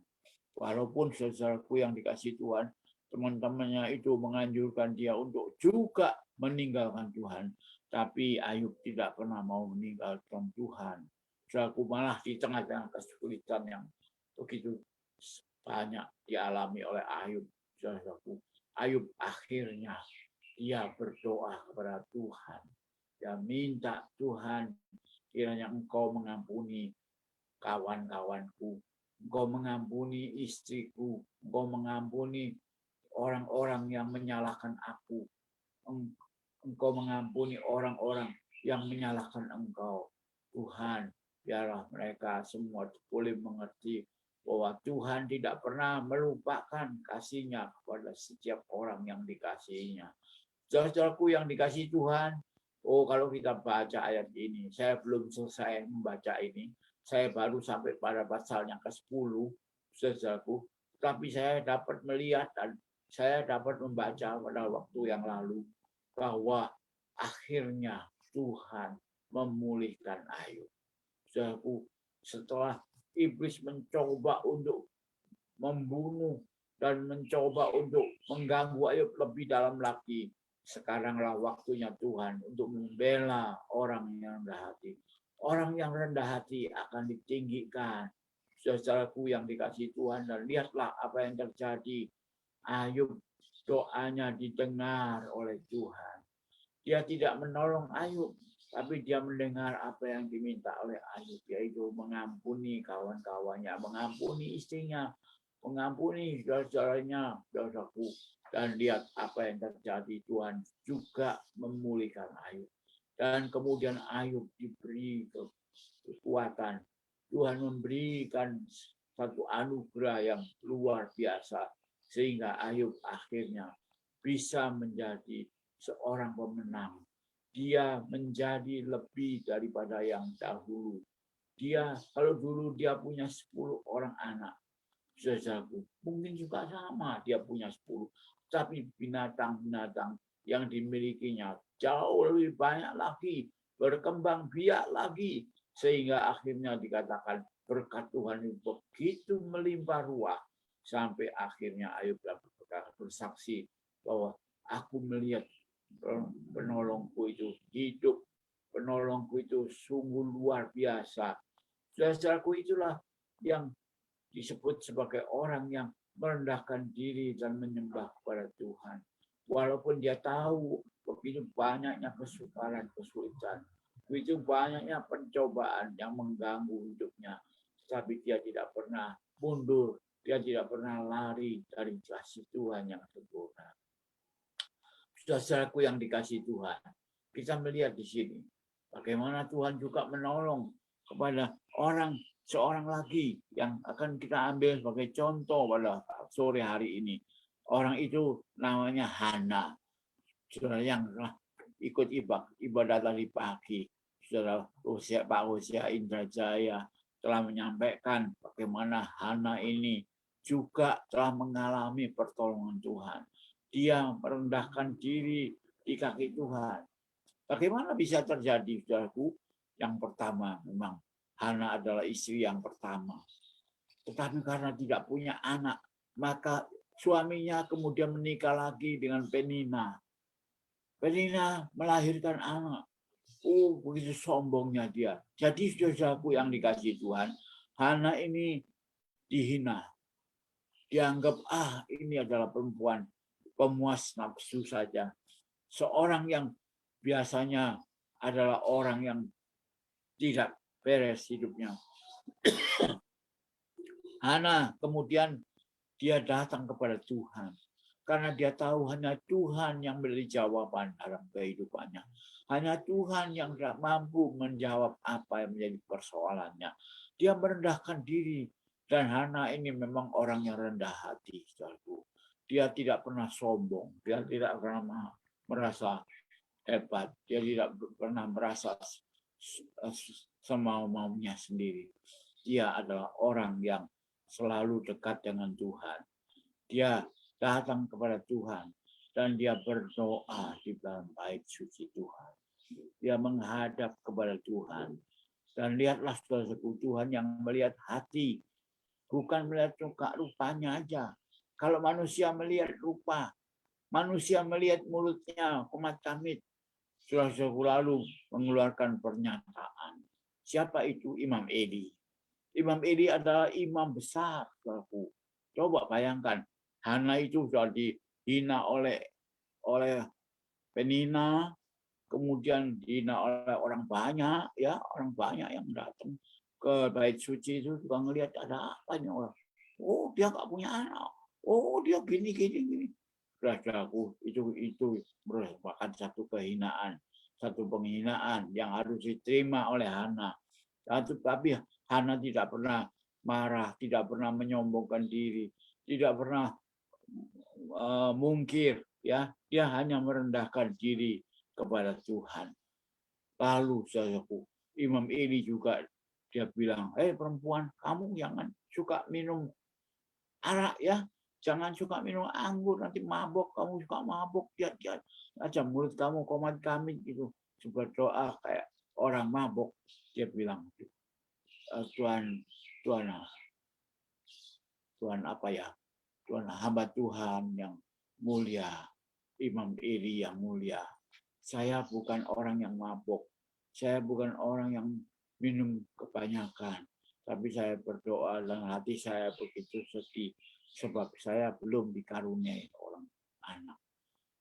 Walaupun saudaraku yang dikasihi Tuhan, teman-temannya itu menganjurkan dia untuk juga meninggalkan Tuhan. Tapi Ayub tidak pernah mau meninggalkan Tuhan. Saudaraku, malah di tengah-tengah kesulitan yang begitu banyak dialami oleh Ayub, saudaraku, Ayub akhirnya dia berdoa kepada Tuhan. Dia minta, Tuhan, kiranya Engkau mengampuni kawan-kawanku, Engkau mengampuni istriku, Engkau mengampuni orang-orang yang menyalahkan aku, Engkau mengampuni orang-orang yang menyalahkan Engkau. Tuhan, biarlah mereka semua boleh mengerti bahwa Tuhan tidak pernah melupakan kasih-Nya kepada setiap orang yang dikasihinya. Saudaraku yang dikasihi Tuhan, oh kalau kita baca ayat ini, saya belum selesai membaca ini, saya baru sampai pada pasal yang ke-10, saudaraku, tapi saya dapat melihat dan saya dapat membaca pada waktu yang lalu bahwa akhirnya Tuhan memulihkan Ayub. Saudaraku, setelah iblis mencoba untuk membunuh dan mencoba untuk mengganggu Ayub lebih dalam lagi, sekaranglah waktunya Tuhan untuk membela orang yang rendah hati. Orang yang rendah hati akan ditinggikan. Saudaraku yang dikasihi Tuhan, dan lihatlah apa yang terjadi. Ayub, doanya didengar oleh Tuhan. Dia tidak menolong Ayub, tapi dia mendengar apa yang diminta oleh Ayub, yaitu mengampuni kawan-kawannya, mengampuni istrinya, mengampuni saudara-saudaranya. Saudaraku, Dan lihat apa yang terjadi, Tuhan juga memulihkan Ayub. Dan kemudian Ayub diberi kekuatan. Tuhan memberikan satu anugerah yang luar biasa. Sehingga Ayub akhirnya bisa menjadi seorang pemenang. Dia menjadi lebih daripada yang dahulu. Kalau dulu dia punya 10 orang anak, saudaraku, mungkin juga sama dia punya 10. Tapi binatang-binatang yang dimilikinya jauh lebih banyak lagi, berkembang biak lagi. Sehingga akhirnya dikatakan berkat Tuhan itu begitu melimpah ruah. Sampai akhirnya Ayub bersaksi bahwa aku melihat penolongku itu hidup, penolongku itu sungguh luar biasa. Saudaraku, itulah yang disebut sebagai orang yang merendahkan diri dan menyembah kepada Tuhan. Walaupun dia tahu begitu banyaknya kesukaran, kesulitan, begitu banyaknya pencobaan yang mengganggu hidupnya, tapi dia tidak pernah mundur, dia tidak pernah lari dari kasih Tuhan yang sempurna. Saudaraku yang dikasih Tuhan, kita melihat di sini bagaimana Tuhan juga menolong kepada seorang lagi yang akan kita ambil sebagai contoh pada sore hari ini. Orang itu namanya Hana. Saudara yang ikut ibadah tadi pagi, Saudara Pak Hosea Indrajaya telah menyampaikan bagaimana Hana ini juga telah mengalami pertolongan Tuhan. Dia merendahkan diri di kaki Tuhan. Bagaimana bisa terjadi, saudaraku? Yang pertama, memang Hana adalah istri yang pertama. Tetapi karena tidak punya anak, maka suaminya kemudian menikah lagi dengan Penina. Penina melahirkan anak. Begitu sombongnya dia. Jadi saudaraku yang dikasih Tuhan, Hana ini dihina. Dianggap, ini adalah perempuan pemuas nafsu saja. Seorang yang biasanya adalah orang yang tidak beres hidupnya. Hana kemudian dia datang kepada Tuhan. Karena dia tahu hanya Tuhan yang memberi jawaban dalam kehidupannya. Hanya Tuhan yang mampu menjawab apa yang menjadi persoalannya. Dia merendahkan diri. Dan Hana ini memang orang yang rendah hati. Dia tidak pernah sombong. Dia tidak pernah merasa hebat. Dia tidak pernah merasa semau-maunya sendiri. Dia adalah orang yang selalu dekat dengan Tuhan. Dia datang kepada Tuhan dan dia berdoa di dalam bait suci Tuhan. Dia menghadap kepada Tuhan. Dan lihatlah saudaraku, Tuhan yang melihat hati, bukan melihat rupanya aja. Kalau manusia melihat rupa, manusia melihat mulutnya komat-kamit, saudara-saudaraku lalu mengeluarkan pernyataan. Siapa itu? Imam Eli. Imam Eli adalah imam besar, saudaraku. Coba bayangkan, Hana itu sudah dihina oleh Penina, kemudian dihina oleh orang banyak, ya orang banyak yang datang ke bait suci itu juga ngelihat ada apa nih orang. Dia nggak punya anak. Dia gini. Saudaraku, itu merupakan satu kehinaan, satu penghinaan yang harus diterima oleh Hana. Tapi Hana tidak pernah marah, tidak pernah menyombongkan diri, tidak pernah mungkir, ya. Dia hanya merendahkan diri kepada Tuhan. Lalu saudaraku, Imam Eli juga dia bilang, perempuan, kamu jangan suka minum arak, ya. Jangan suka minum anggur, nanti mabok. Kamu suka mabok, dia aja mulut kamu komat-kamit gitu. Berdoa kayak orang mabok. Dia bilang, Tuhan apa ya? Tuhan, hamba Tuhan yang mulia, Imam Eli yang mulia. Saya bukan orang yang mabok. Saya bukan orang yang minum kebanyakan. Tapi saya berdoa dan hati saya begitu sedih. Sebab saya belum dikaruniai orang anak.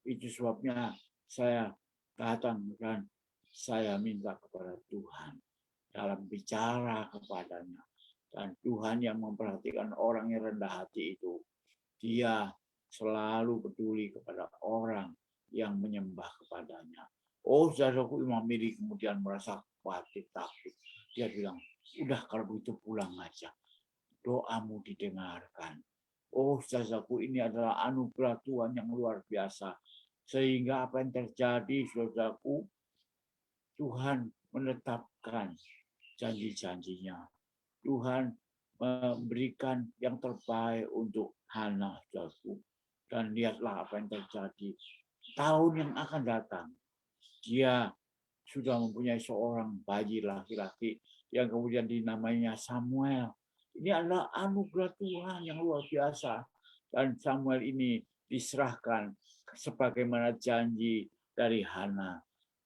Itu sebabnya saya datang dan saya minta kepada Tuhan dalam bicara kepadanya. Dan Tuhan yang memperhatikan orang yang rendah hati itu. Dia selalu peduli kepada orang yang menyembah kepadanya. Oh, saudaraku, Imam Miri kemudian merasa khawatir, takut. Dia bilang, udah kalau begitu pulang aja. Doamu didengarkan. Oh, saudaraku, ini adalah anugerah Tuhan yang luar biasa. Sehingga apa yang terjadi, saudaraku, Tuhan menetapkan janji-janjinya. Tuhan memberikan yang terbaik untuk Hana, saudaraku. Dan lihatlah apa yang terjadi. Tahun yang akan datang, dia sudah mempunyai seorang bayi laki-laki yang kemudian dinamainya Samuel. Ini adalah anugerah Tuhan yang luar biasa. Dan Samuel ini diserahkan sebagaimana janji dari Hana.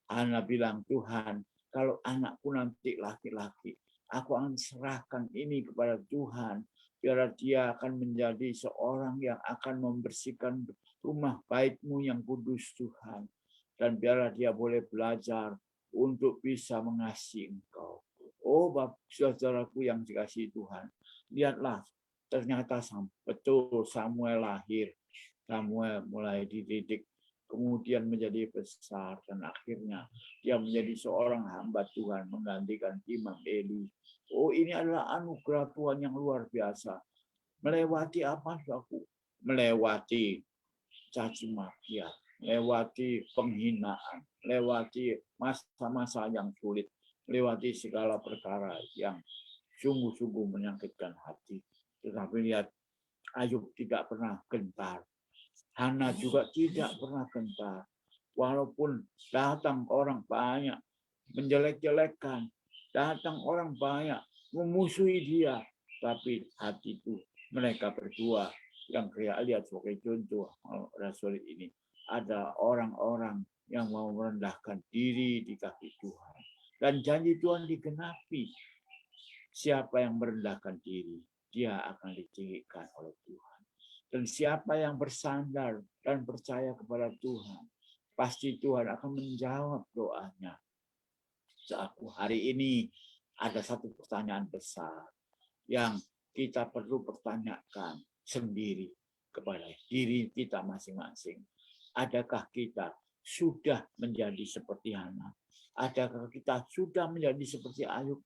Hana bilang, Tuhan, kalau anakku nanti laki-laki, aku akan serahkan ini kepada Tuhan. Biar dia akan menjadi seorang yang akan membersihkan rumah bait-Mu yang kudus, Tuhan. Dan biarlah dia boleh belajar untuk bisa mengasihi Engkau. Oh, Bapak, saudaraku yang dikasihi Tuhan, lihatlah, ternyata betul Samuel lahir. Samuel mulai dididik, kemudian menjadi besar, dan akhirnya dia menjadi seorang hamba Tuhan menggantikan Imam Eli. Oh, ini adalah anugerah Tuhan yang luar biasa. Melewati apa, saudaraku? Melewati caci maki, lewati penghinaan, lewati masa-masa yang sulit, lewati segala perkara yang sungguh-sungguh menyakitkan hati. Tetapi lihat, Ayub tidak pernah gentar. Hana juga tidak pernah gentar. Walaupun datang orang banyak menjelek-jelekan, datang orang banyak memusuhi dia, tapi hati itu mereka berdua yang kita lihat sebagai contoh Rasul ini ada orang-orang yang mau merendahkan diri di kaki Tuhan, dan janji Tuhan digenapi. Siapa yang merendahkan diri, dia akan ditinggikan oleh Tuhan. Dan siapa yang bersandar dan percaya kepada Tuhan, pasti Tuhan akan menjawab doanya. Aku hari ini ada satu pertanyaan besar yang kita perlu pertanyakan sendiri kepada diri kita masing-masing. Adakah kita sudah menjadi seperti Hana? Adakah kita sudah menjadi seperti Ayub?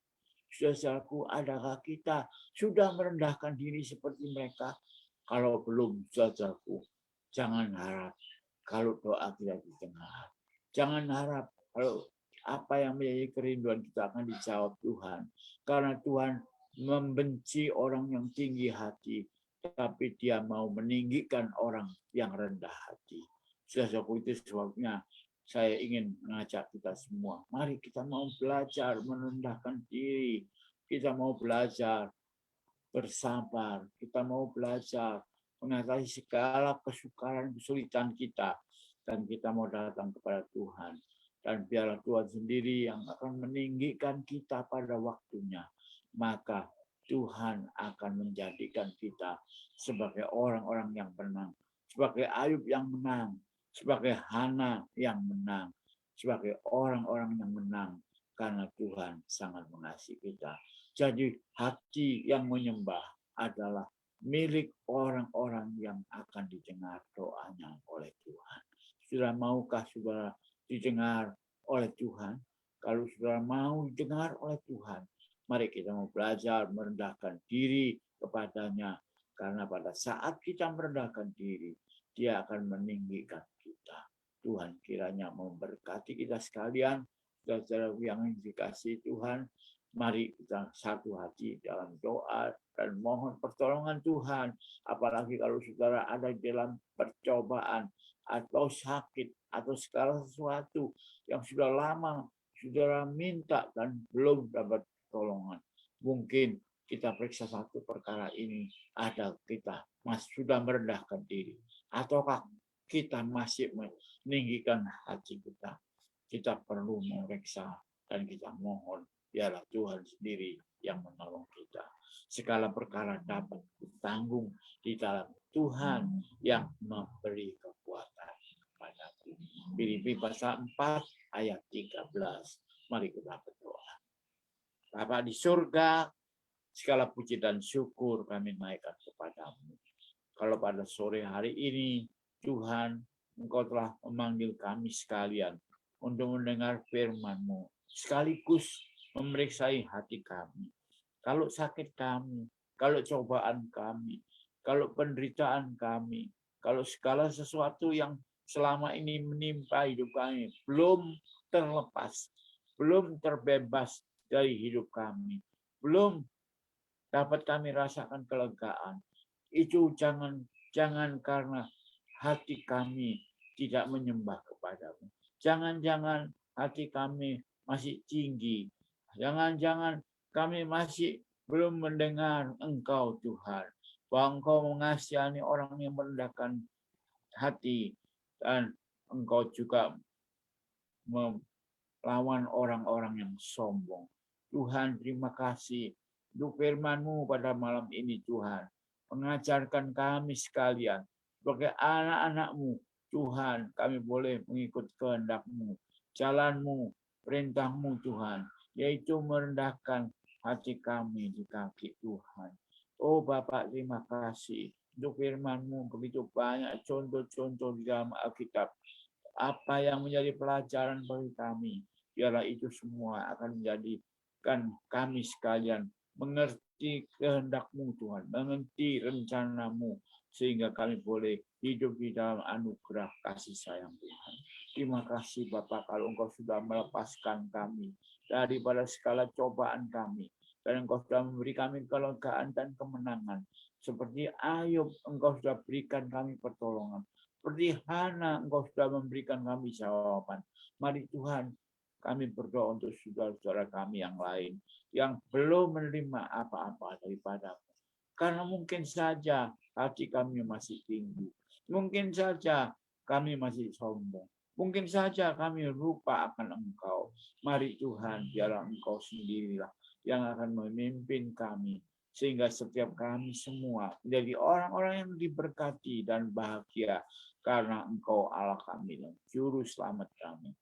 Saudaraku, adakah kita sudah merendahkan diri seperti mereka? Kalau belum, saudaraku, jangan harap kalau doa kita didengar. Jangan harap kalau apa yang menjadi kerinduan kita akan dijawab Tuhan. Karena Tuhan membenci orang yang tinggi hati, tapi dia mau meninggikan orang yang rendah hati. Saudaraku, itu sebabnya saya ingin mengajak kita semua. Mari kita mau belajar merendahkan diri. Kita mau belajar bersabar. Kita mau belajar mengatasi segala kesukaran, kesulitan kita. Dan kita mau datang kepada Tuhan. Dan biarlah Tuhan sendiri yang akan meninggikan kita pada waktunya. Maka Tuhan akan menjadikan kita sebagai orang-orang yang menang. Sebagai Ayub yang menang. Sebagai Hana yang menang. Sebagai orang-orang yang menang. Karena Tuhan sangat mengasihi kita. Jadi hati yang menyembah adalah milik orang-orang yang akan didengar doanya oleh Tuhan. Sudah maukah saudara didengar oleh Tuhan? Kalau saudara mau didengar oleh Tuhan, mari kita mau belajar merendahkan diri kepadanya. Karena pada saat kita merendahkan diri, dia akan meninggikan kita. Tuhan kiranya memberkati kita sekalian. Saudara yang dikasihi Tuhan, mari kita satu hati dalam doa dan mohon pertolongan Tuhan. Apalagi kalau saudara ada di dalam percobaan atau sakit atau segala sesuatu yang sudah lama saudara minta dan belum dapat pertolongan. Mungkin kita periksa satu perkara ini, ada kita sudah merendahkan diri ataukah kita masih meninggikan hati kita. Kita perlu memeriksa dan kita mohon biarlah Tuhan sendiri yang menolong kita. Segala perkara dapat ditanggung di dalam Tuhan yang memberi kekuatan kepadaku. Filipi pasal 4 ayat 13. Mari kita berdoa. Bapa di surga, segala puji dan syukur kami naikkan kepadamu. Kalau pada sore hari ini, Tuhan, Engkau telah memanggil kami sekalian untuk mendengar firman-Mu, sekaligus memeriksai hati kami. Kalau sakit kami, kalau cobaan kami, kalau penderitaan kami, kalau segala sesuatu yang selama ini menimpa hidup kami belum terlepas, belum terbebas dari hidup kami, belum dapat kami rasakan kelegaan, itu jangan karena hati kami tidak menyembah kepadamu. Jangan-jangan hati kami masih tinggi. Jangan-jangan kami masih belum mendengar Engkau, Tuhan. Bahwa Engkau mengasihani orang yang merendahkan hati. Dan Engkau juga melawan orang-orang yang sombong. Tuhan, terima kasih untuk firman-Mu pada malam ini, Tuhan. Mengajarkan kami sekalian sebagai anak-anak-Mu, Tuhan, kami boleh mengikut kehendak-Mu, jalan-Mu, perintah-Mu, Tuhan, yaitu merendahkan hati kami di kaki Tuhan. Oh Bapak, terima kasih untuk firman-Mu, begitu banyak contoh-contoh di dalam Alkitab. Apa yang menjadi pelajaran bagi kami, biarlah itu semua akan menjadikan kami sekalian mengerti kehendak-Mu, Tuhan, mengerti rencana-Mu, sehingga kami boleh hidup di dalam anugerah kasih sayang Tuhan. Terima kasih Bapak, kalau Engkau sudah melepaskan kami daripada segala cobaan kami, dan Engkau sudah memberi kami kelegaan dan kemenangan. Seperti Ayub, Engkau sudah berikan kami pertolongan. Seperti Hana, Engkau sudah memberikan kami jawaban. Mari Tuhan, kami berdoa untuk saudara-saudara kami yang lain yang belum menerima apa-apa daripada-Mu. Karena mungkin saja hati kami masih tinggi. Mungkin saja kami masih sombong. Mungkin saja kami lupa akan Engkau. Mari Tuhan, biarlah Engkau sendirilah yang akan memimpin kami. Sehingga setiap kami semua menjadi orang-orang yang diberkati dan bahagia. Karena Engkau Allah kami dan Juru Selamat kami.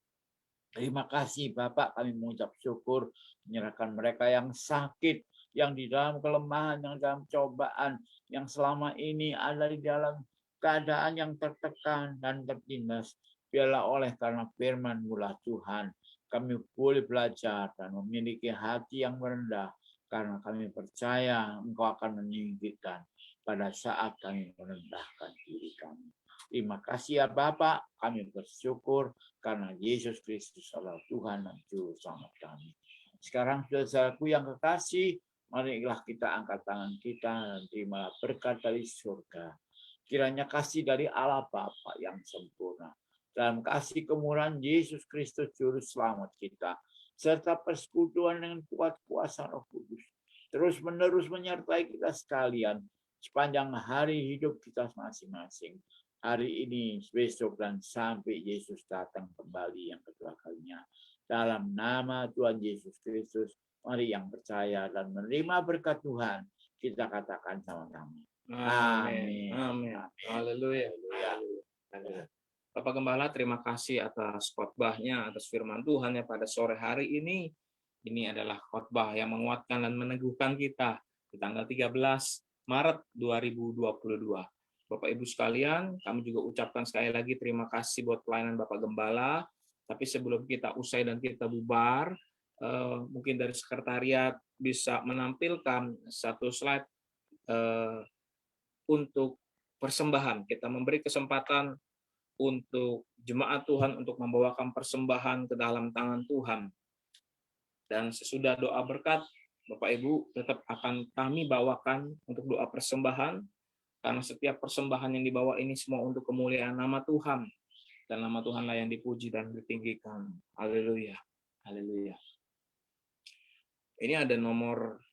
Terima kasih Bapak, kami mengucap syukur, menyerahkan mereka yang sakit, yang di dalam kelemahan, yang dalam cobaan, yang selama ini ada di dalam keadaan yang tertekan dan tertindas. Biarlah oleh karena firman-Mu lah Tuhan, kami boleh belajar dan memiliki hati yang merendah, karena kami percaya Engkau akan meninggikan pada saat kami merendahkan diri kami. Terima kasih ya Bapak, kami bersyukur karena Yesus Kristus adalah Tuhan dan Juru Selamat kami. Sekarang saudaraku yang kekasih, marilah kita angkat tangan kita dan terimalah berkat dari surga. Kiranya kasih dari Allah Bapa yang sempurna, dalam kasih kemurahan Yesus Kristus Juru Selamat kita, serta persekutuan dengan kuat kuasa Roh Kudus, terus menerus menyertai kita sekalian sepanjang hari hidup kita masing-masing. Hari ini, besok, dan sampai Yesus datang kembali yang kedua kalinya. Dalam nama Tuhan Yesus Kristus, mari yang percaya dan menerima berkat Tuhan, kita katakan sama-sama. Amin. Amin. Haleluya. Bapak Gembala, terima kasih atas khotbahnya, atas firman Tuhan yang pada sore hari ini. Ini adalah khotbah yang menguatkan dan meneguhkan kita di tanggal 13 Maret 2022. Bapak Ibu sekalian, kami juga ucapkan sekali lagi terima kasih buat pelayanan Bapak Gembala. Tapi sebelum kita usai dan kita bubar, mungkin dari sekretariat bisa menampilkan satu slide untuk persembahan. Kita memberi kesempatan untuk jemaat Tuhan untuk membawakan persembahan ke dalam tangan Tuhan. Dan sesudah doa berkat, Bapak Ibu tetap akan kami bawakan untuk doa persembahan. Karena setiap persembahan yang dibawa ini semua untuk kemuliaan nama Tuhan. Dan nama Tuhanlah yang dipuji dan ditinggikan. Haleluya. Haleluya. Ini ada nomor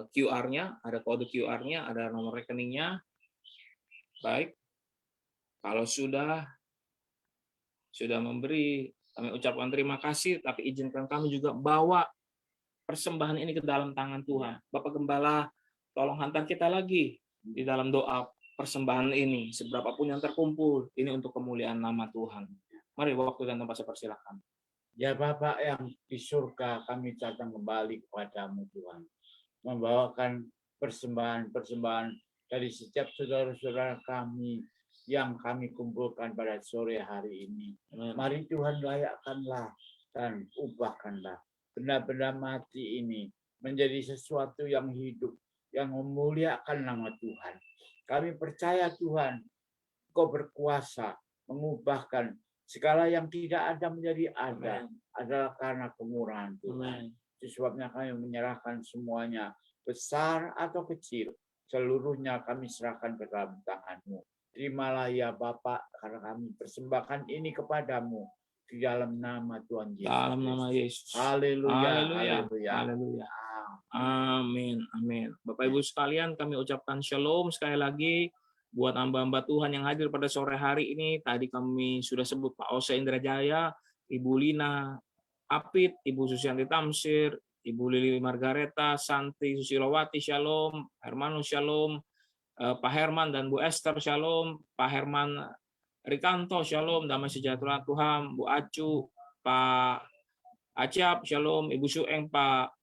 QR-nya, ada kode QR-nya, ada nomor rekeningnya. Baik. Kalau sudah memberi, kami ucapkan terima kasih, tapi izinkan kami juga bawa persembahan ini ke dalam tangan Tuhan. Bapak Gembala, tolong hantar kita lagi di dalam doa persembahan ini, seberapapun yang terkumpul, ini untuk kemuliaan nama Tuhan. Mari waktu dan tempat saya persilakan. Ya Bapak yang di surga, kami datang kembali kepadamu Tuhan, membawakan persembahan-persembahan dari setiap saudara-saudara kami yang kami kumpulkan pada sore hari ini. Mari Tuhan layakkanlah dan ubahkanlah benda-benda mati ini menjadi sesuatu yang hidup, yang memuliakan nama Tuhan. Kami percaya Tuhan, Engkau berkuasa mengubahkan segala yang tidak ada menjadi ada. Adalah karena kemurahan Tuhan. Itu sebabnya kami menyerahkan semuanya, besar atau kecil, seluruhnya kami serahkan ke dalam tangan-Mu. Terimalah ya Bapak, karena kami persembahkan ini kepadamu di dalam nama Tuhan Yesus. Dalam nama Yesus. Haleluya. Haleluya. Haleluya. Haleluya. Amin. Amin. Bapak Ibu sekalian, kami ucapkan shalom sekali lagi buat hamba-hamba Tuhan yang hadir pada sore hari ini. Tadi kami sudah sebut Pak Ose Indrajaya, Ibu Lina Apit, Ibu Susianti Tamsir, Ibu Lili Margareta, Santi Susilowati, shalom, Hermanus, shalom, Pak Herman dan Bu Esther, shalom, Pak Herman Rikanto, shalom, damai sejahtera Tuhan, Bu Acu, Pak Acap, shalom, Ibu Sueng, Pak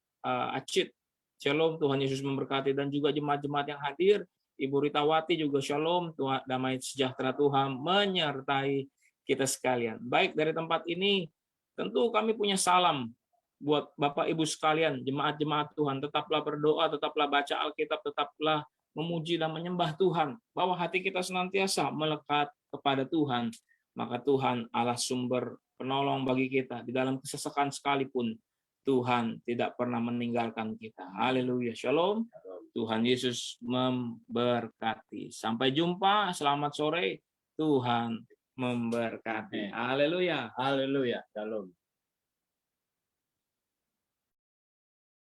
Acit, shalom, Tuhan Yesus memberkati, dan juga jemaat-jemaat yang hadir, Ibu Ritawati juga shalom, Tuhan, damai sejahtera Tuhan menyertai kita sekalian. Baik, dari tempat ini tentu kami punya salam buat Bapak Ibu sekalian, jemaat-jemaat Tuhan, tetaplah berdoa, tetaplah baca Alkitab, tetaplah memuji dan menyembah Tuhan, bahwa hati kita senantiasa melekat kepada Tuhan, maka Tuhan Allah sumber penolong bagi kita di dalam kesesakan sekalipun. Tuhan tidak pernah meninggalkan kita. Haleluya. Shalom. Tuhan Yesus memberkati. Sampai jumpa. Selamat sore. Tuhan memberkati. Haleluya. Haleluya. Shalom.